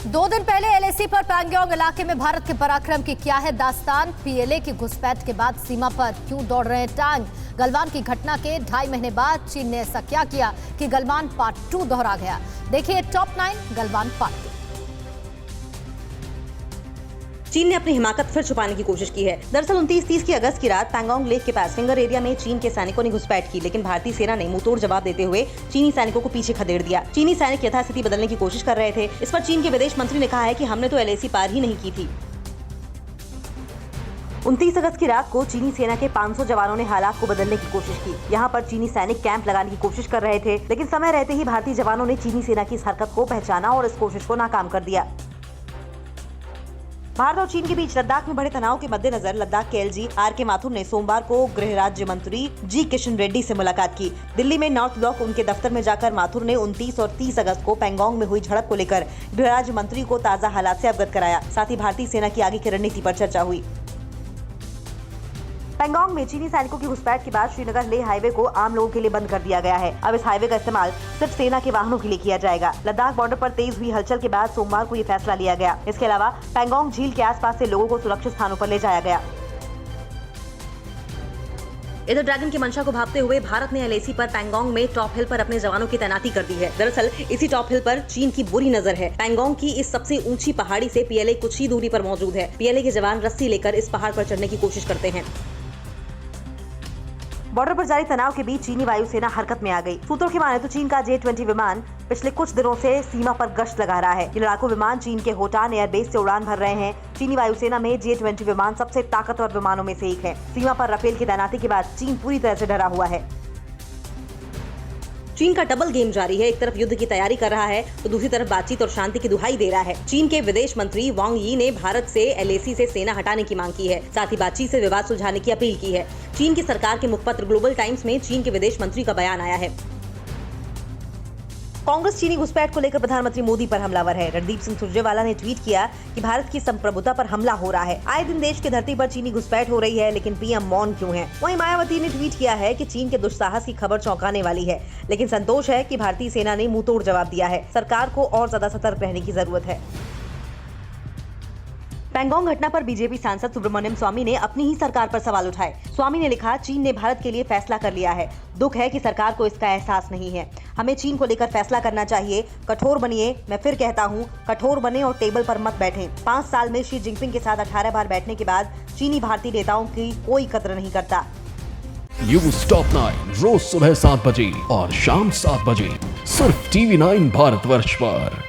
दो दिन पहले एलएसी पर पैंगोंग इलाके में भारत के पराक्रम की क्या है दास्तान? पीएलए की घुसपैठ के बाद सीमा पर क्यों दौड़ रहे हैं टैंक? गलवान की घटना के 2.5 महीने बाद चीन ने ऐसा क्या किया कि गलवान पार्ट 2 दोहरा गया? देखिए टॉप 9 गलवान पार्ट 2। चीन ने अपनी हिमाकत फिर छुपाने की कोशिश की है। दरअसल 29-30 अगस्त की रात पैंगोंग लेक के पास फिंगर एरिया में चीन के सैनिकों ने घुसपैठ की, लेकिन भारतीय सेना ने मुंहतोड़ जवाब देते हुए चीनी सैनिकों को पीछे खदेड़ दिया। चीनी सैनिक यथास्थिति बदलने की कोशिश कर रहे थे। इस पर चीन के विदेश मंत्री ने कहा है कि हमने तो एलएसी पार ही नहीं की थी। 29 अगस्त की रात को चीनी सेना के 500 जवानों ने हालात को बदलने की कोशिश की। यहाँ पर चीनी सैनिक कैंप लगाने की कोशिश कर रहे थे, लेकिन समय रहते ही भारतीय जवानों ने चीनी सेना की इस हरकत को पहचाना और इस कोशिश को नाकाम कर दिया। भारत और चीन के बीच लद्दाख में बढ़े तनाव के मद्देनजर लद्दाख के एलजी आर.के. माथुर ने सोमवार को गृह राज्य मंत्री जी. किशन रेड्डी से मुलाकात की। दिल्ली में नॉर्थ ब्लॉक उनके दफ्तर में जाकर माथुर ने 29 और 30 अगस्त को पैंगोंग में हुई झड़प को लेकर गृह राज्य मंत्री को ताजा हालात से अवगत कराया। साथ ही भारतीय सेना की आगे की रणनीति पर चर्चा हुई। पैंगोंग में चीनी सैनिकों की घुसपैठ के बाद श्रीनगर लेह हाईवे को आम लोगों के लिए बंद कर दिया गया है। अब इस हाईवे का इस्तेमाल सिर्फ सेना के वाहनों के लिए किया जाएगा। लद्दाख बॉर्डर पर तेज हुई हलचल के बाद सोमवार को ये फैसला लिया गया। इसके अलावा पैंगोंग झील के आसपास से लोगों को सुरक्षित स्थानों पर ले जाया गया। इधर ड्रैगन की मंशा को भांपते हुए भारत ने एलएसी पर पैंगोंग में टॉप हिल पर अपने जवानों की तैनाती कर दी है। दरअसल इसी टॉप हिल पर चीन की बुरी नजर है। पैंगोंग की इस सबसे ऊंची पहाड़ी से पीएलए कुछ ही दूरी पर मौजूद है। पीएलए के जवान रस्सी लेकर इस पहाड़ पर चढ़ने की कोशिश करते हैं। बॉर्डर पर जारी तनाव के बीच चीनी वायुसेना हरकत में आ गई। सूत्रों की माने तो चीन का J-20 विमान पिछले कुछ दिनों से सीमा पर गश्त लगा रहा है। ये लड़ाकू विमान चीन के होटान एयरबेस से उड़ान भर रहे हैं। चीनी वायुसेना में J-20 विमान सबसे ताकतवर विमानों में से एक है। सीमा पर राफेल की तैनाती के बाद चीन पूरी तरह से डरा हुआ है। चीन का डबल गेम जारी है। एक तरफ युद्ध की तैयारी कर रहा है तो दूसरी तरफ बातचीत और शांति की दुहाई दे रहा है। चीन के विदेश मंत्री वांग यी ने भारत से एलएसी से सेना हटाने की मांग की है। साथ ही बातचीत से विवाद सुलझाने की अपील की है। चीन की सरकार के मुखपत्र ग्लोबल टाइम्स में चीन के विदेश मंत्री का बयान आया है। कांग्रेस चीनी घुसपैठ को लेकर प्रधानमंत्री मोदी पर हमलावर है। रणदीप सिंह सुरजेवाला ने ट्वीट किया कि भारत की संप्रभुता पर हमला हो रहा है। आए दिन देश की धरती पर चीनी घुसपैठ हो रही है, लेकिन पीएम मौन क्यों है? वहीं मायावती ने ट्वीट किया है कि चीन के दुस्साहस की खबर चौंकाने वाली है, लेकिन संतोष है कि भारतीय सेना ने मुंहतोड़ जवाब दिया है। सरकार को और ज्यादा सतर्क रहने की जरूरत है। पैंगोंग घटना पर बीजेपी सांसद सुब्रमण्यम स्वामी ने अपनी ही सरकार पर सवाल उठाए। स्वामी ने लिखा, चीन ने भारत के लिए फैसला कर लिया है। दुख है कि सरकार को इसका एहसास नहीं है। हमें चीन को लेकर फैसला करना चाहिए। कठोर बनिए। मैं फिर कहता हूँ, कठोर बने और टेबल पर मत बैठें। 5 साल में शी जिनपिंग के साथ 18 बार बैठने के बाद चीनी भारतीय नेताओं की कोई कदर नहीं करता। न्यूज़ टॉप 9 रोज सुबह 7 बजे और शाम 7 बजे सिर्फ TV9 भारतवर्ष पर।